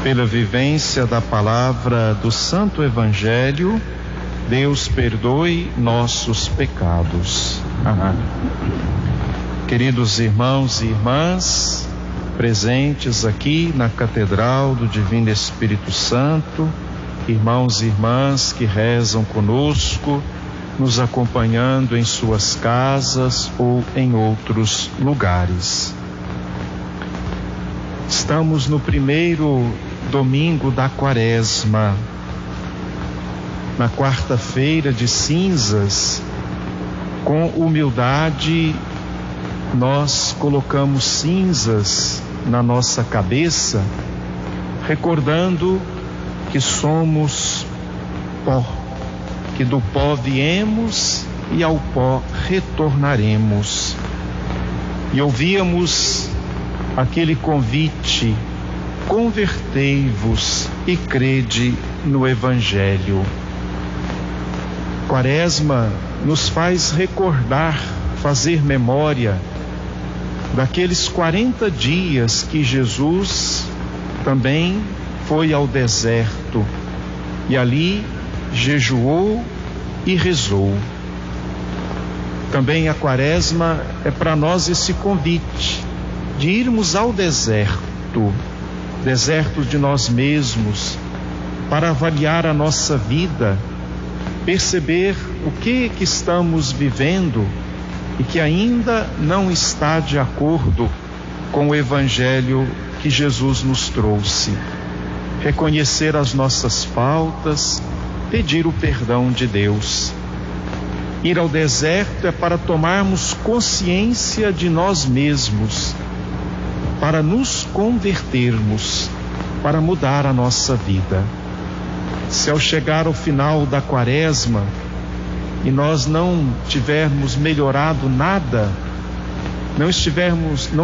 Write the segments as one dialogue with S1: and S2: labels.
S1: Pela vivência da palavra do Santo Evangelho, Deus perdoe nossos pecados. Amém. Queridos irmãos e irmãs, presentes aqui na Catedral do Divino Espírito Santo, irmãos e irmãs que rezam conosco, nos acompanhando em suas casas ou em outros lugares. Estamos no primeiro domingo da Quaresma, na quarta-feira de cinzas. Com humildade, nós colocamos cinzas na nossa cabeça, recordando que somos pó, que do pó viemos e ao pó retornaremos. E ouvíamos aquele convite: convertei-vos e crede no Evangelho. Quaresma nos faz recordar, fazer memória daqueles 40 dias que Jesus também foi ao deserto e ali jejuou e rezou. Também a Quaresma é para nós esse convite de irmos ao deserto de nós mesmos, para avaliar a nossa vida, perceber o que estamos vivendo e que ainda não está de acordo com o Evangelho que Jesus nos trouxe. Reconhecer as nossas faltas, pedir o perdão de Deus. Ir ao deserto é para tomarmos consciência de nós mesmos, para nos convertermos, para mudar a nossa vida. Se ao chegar ao final da Quaresma e nós não tivermos melhorado nada, não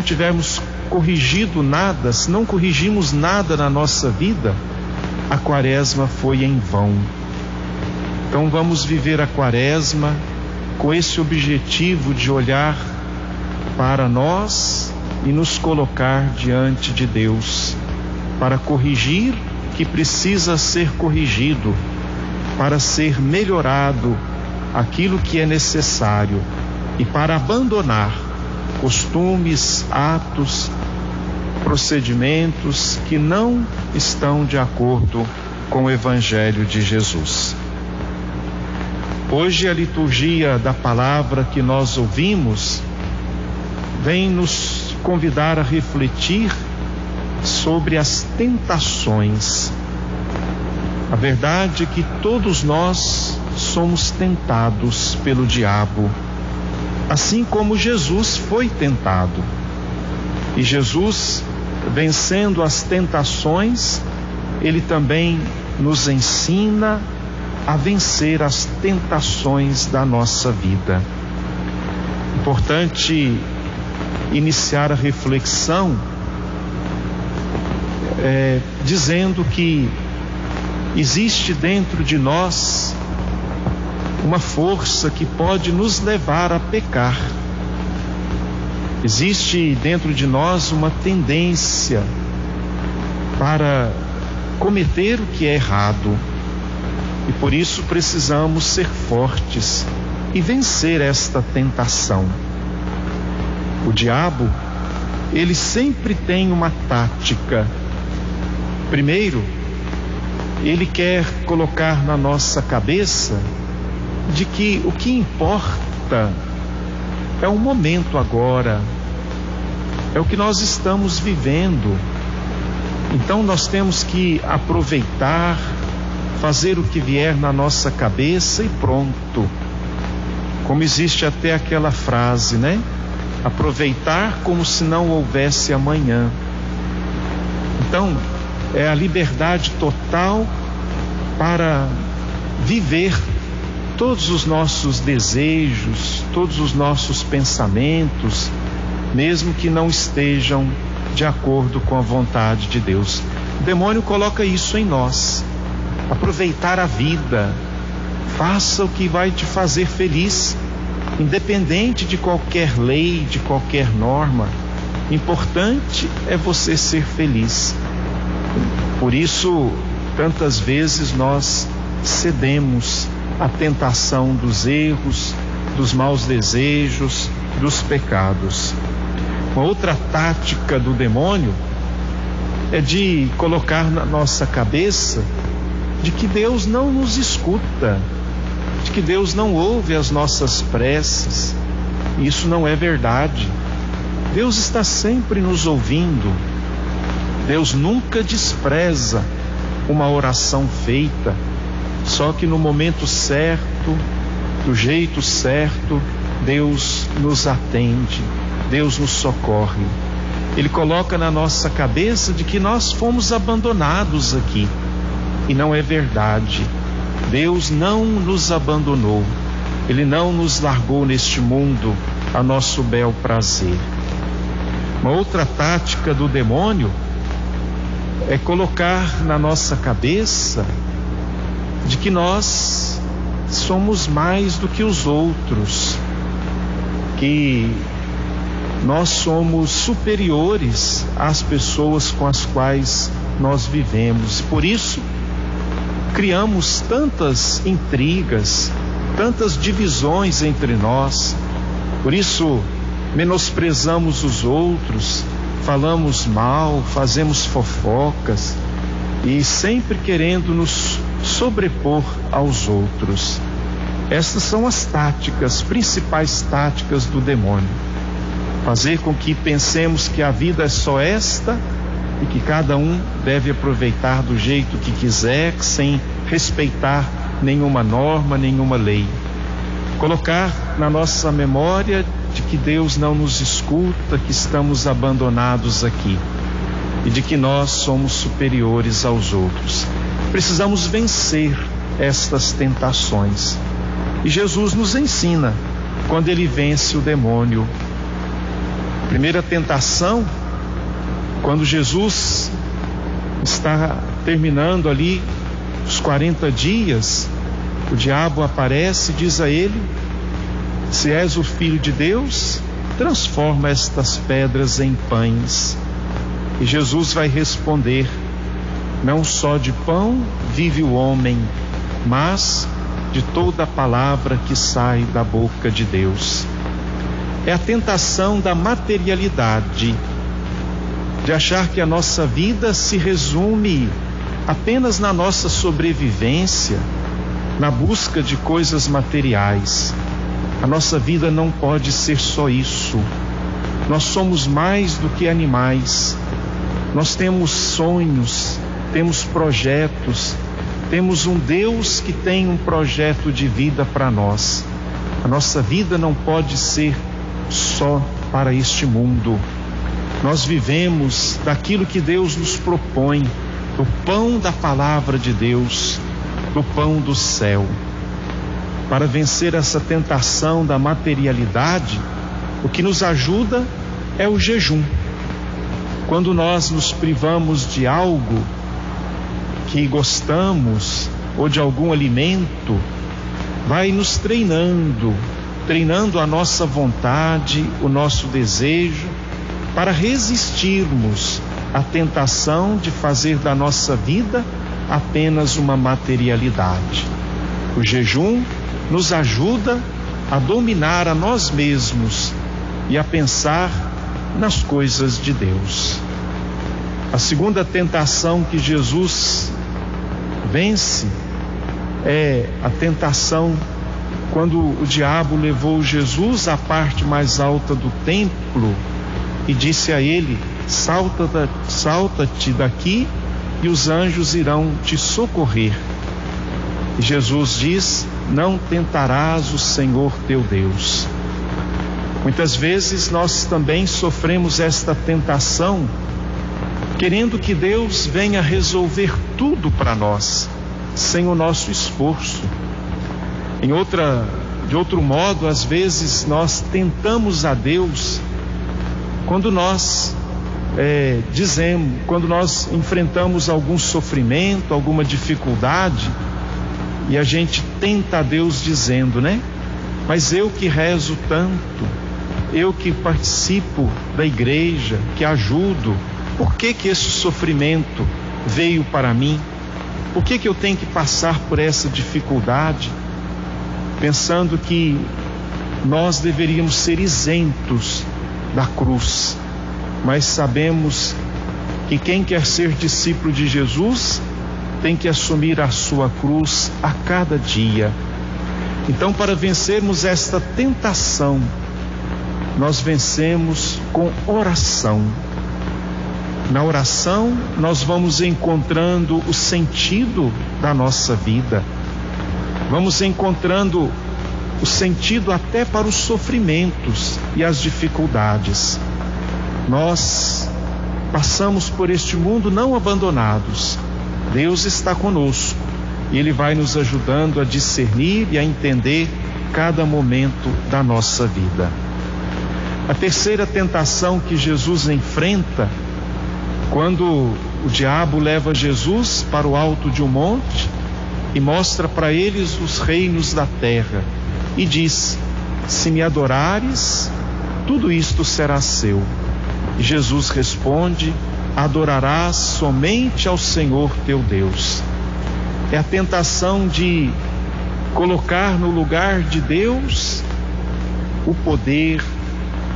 S1: tivermos corrigido nada, se não corrigimos nada na nossa vida, a Quaresma foi em vão. Então vamos viver a Quaresma com esse objetivo de olhar para nós e nos colocar diante de Deus, para corrigir o que precisa ser corrigido, para ser melhorado aquilo que é necessário e para abandonar costumes, atos, procedimentos que não estão de acordo com o Evangelho de Jesus. Hoje a liturgia da palavra que nós ouvimos vem nos convidar a refletir sobre as tentações. A verdade é que todos nós somos tentados pelo diabo, assim como Jesus foi tentado. E Jesus, vencendo as tentações, ele também nos ensina a vencer as tentações da nossa vida. Importante iniciar a reflexão dizendo que existe dentro de nós uma força que pode nos levar a pecar. Existe dentro de nós uma tendência para cometer o que é errado. E por isso precisamos ser fortes e vencer esta tentação. O diabo, ele sempre tem uma tática. Primeiro, ele quer colocar na nossa cabeça de que o que importa é o momento agora, é o que nós estamos vivendo. Então nós temos que aproveitar, fazer o que vier na nossa cabeça e pronto. Como existe até aquela frase, né? Aproveitar como se não houvesse amanhã. Então, é a liberdade total para viver todos os nossos desejos, todos os nossos pensamentos, mesmo que não estejam de acordo com a vontade de Deus. O demônio coloca isso em nós. Aproveitar a vida. Faça o que vai te fazer feliz, independente de qualquer lei, de qualquer norma. Importante é você ser feliz. Por isso, tantas vezes nós cedemos à tentação dos erros, dos maus desejos, dos pecados. Uma outra tática do demônio é de colocar na nossa cabeça de que Deus não nos escuta, de que Deus não ouve as nossas preces. Isso não é verdade. Deus está sempre nos ouvindo. Deus nunca despreza uma oração feita, só que no momento certo, do jeito certo, Deus nos atende, Deus nos socorre. Ele coloca na nossa cabeça de que nós fomos abandonados aqui, e não é verdade. Deus não nos abandonou, Ele não nos largou neste mundo a nosso bel prazer. Uma outra tática do demônio é colocar na nossa cabeça de que nós somos mais do que os outros, que nós somos superiores às pessoas com as quais nós vivemos. E por isso, criamos tantas intrigas, tantas divisões entre nós. Por isso, menosprezamos os outros, falamos mal, fazemos fofocas e sempre querendo nos sobrepor aos outros. Essas são as táticas, principais táticas do demônio. Fazer com que pensemos que a vida é só esta e que cada um deve aproveitar do jeito que quiser, sem respeitar nenhuma norma, nenhuma lei. Colocar na nossa memória de que Deus não nos escuta, que estamos abandonados aqui e de que nós somos superiores aos outros. Precisamos vencer estas tentações. E Jesus nos ensina quando Ele vence o demônio. Primeira tentação, quando Jesus está terminando ali os 40 dias, o diabo aparece e diz a ele: se és o Filho de Deus, transforma estas pedras em pães. E Jesus vai responder: não só de pão vive o homem, mas de toda a palavra que sai da boca de Deus. É a tentação da materialidade, de achar que a nossa vida se resume apenas na nossa sobrevivência, na busca de coisas materiais. A nossa vida não pode ser só isso. Nós somos mais do que animais. Nós temos sonhos, temos projetos, temos um Deus que tem um projeto de vida para nós. A nossa vida não pode ser só para este mundo. Nós vivemos daquilo que Deus nos propõe, do pão da palavra de Deus, do pão do céu. Para vencer essa tentação da materialidade, o que nos ajuda é o jejum. Quando nós nos privamos de algo que gostamos ou de algum alimento, vai nos treinando a nossa vontade, o nosso desejo, para resistirmos à tentação de fazer da nossa vida apenas uma materialidade. O jejum nos ajuda a dominar a nós mesmos e a pensar nas coisas de Deus. A segunda tentação que Jesus vence é a tentação quando o diabo levou Jesus à parte mais alta do templo e disse a ele: salta-te daqui e os anjos irão te socorrer. E Jesus diz: não tentarás o Senhor teu Deus. Muitas vezes nós também sofremos esta tentação, querendo que Deus venha resolver tudo para nós, sem o nosso esforço. De outro modo, às vezes nós tentamos a Deus quando nós quando nós enfrentamos algum sofrimento, alguma dificuldade, e a gente tenta a Deus dizendo, mas eu que rezo tanto, eu que participo da igreja, que ajudo, por que esse sofrimento veio para mim? Por que eu tenho que passar por essa dificuldade? Pensando que nós deveríamos ser isentos da cruz, mas sabemos que quem quer ser discípulo de Jesus tem que assumir a sua cruz a cada dia. Então, para vencermos esta tentação, nós vencemos com oração. Na oração, nós vamos encontrando o sentido da nossa vida. Vamos encontrando o sentido até para os sofrimentos e as dificuldades. Nós passamos por este mundo não abandonados. Deus está conosco e Ele vai nos ajudando a discernir e a entender cada momento da nossa vida. A terceira tentação que Jesus enfrenta, quando o diabo leva Jesus para o alto de um monte e mostra para eles os reinos da terra e diz: se me adorares, tudo isto será seu. E Jesus responde: adorarás somente ao Senhor teu Deus. É a tentação de colocar no lugar de Deus o poder,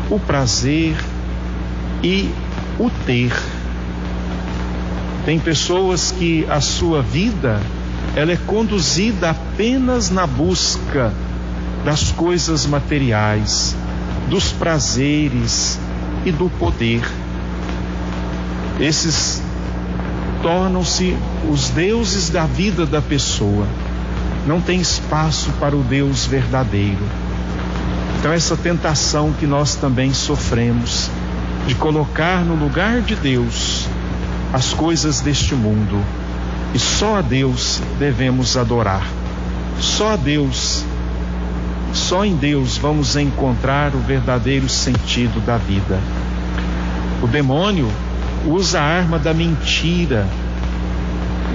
S1: o prazer e o ter. Tem pessoas que a sua vida ela é conduzida apenas na busca das coisas materiais, dos prazeres e do poder. Esses tornam-se os deuses da vida da pessoa. Não tem espaço para o Deus verdadeiro. Então essa tentação que nós também sofremos, de colocar no lugar de Deus as coisas deste mundo, e só a Deus devemos adorar. Só a Deus, só em Deus vamos encontrar o verdadeiro sentido da vida. O demônio usa a arma da mentira.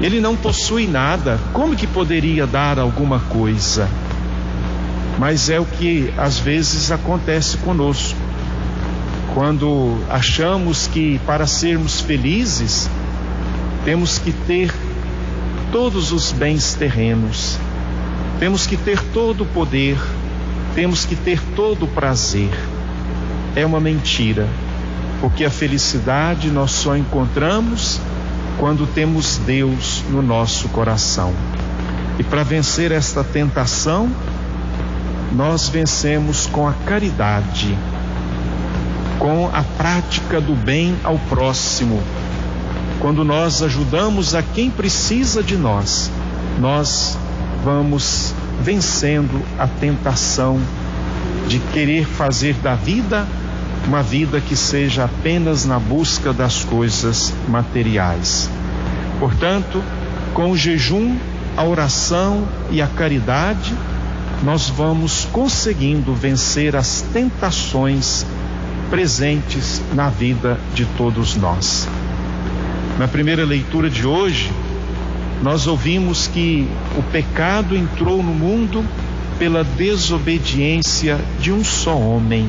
S1: Ele não possui nada. Como que poderia dar alguma coisa? Mas é o que às vezes acontece conosco. Quando achamos que para sermos felizes temos que ter todos os bens terrenos, temos que ter todo o poder, temos que ter todo o prazer. É uma mentira, porque a felicidade nós só encontramos quando temos Deus no nosso coração. E para vencer esta tentação, nós vencemos com a caridade, com a prática do bem ao próximo. Quando nós ajudamos a quem precisa de nós, nós vamos vencendo a tentação de querer fazer da vida uma vida que seja apenas na busca das coisas materiais. Portanto, com o jejum, a oração e a caridade, nós vamos conseguindo vencer as tentações presentes na vida de todos nós. Na primeira leitura de hoje, nós ouvimos que o pecado entrou no mundo pela desobediência de um só homem.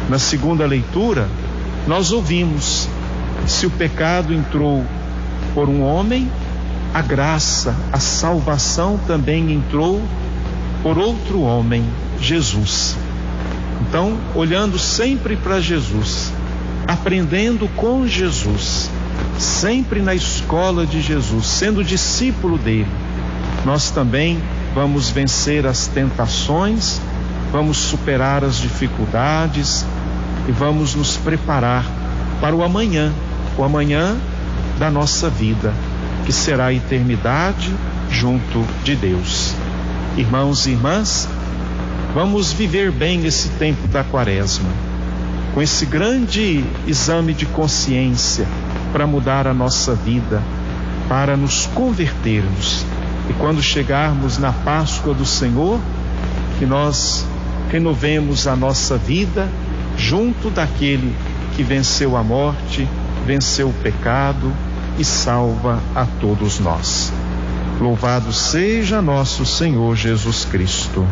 S1: Na segunda leitura, nós ouvimos: se o pecado entrou por um homem, a graça, a salvação também entrou por outro homem, Jesus. Então, olhando sempre para Jesus, aprendendo com Jesus, sempre na escola de Jesus, sendo discípulo dele, nós também vamos vencer as tentações, vamos superar as dificuldades e vamos nos preparar para o amanhã da nossa vida, que será a eternidade junto de Deus. Irmãos e irmãs, vamos viver bem esse tempo da Quaresma, com esse grande exame de consciência para mudar a nossa vida, para nos convertermos. E quando chegarmos na Páscoa do Senhor, que nós renovemos a nossa vida junto daquele que venceu a morte, venceu o pecado e salva a todos nós. Louvado seja nosso Senhor Jesus Cristo.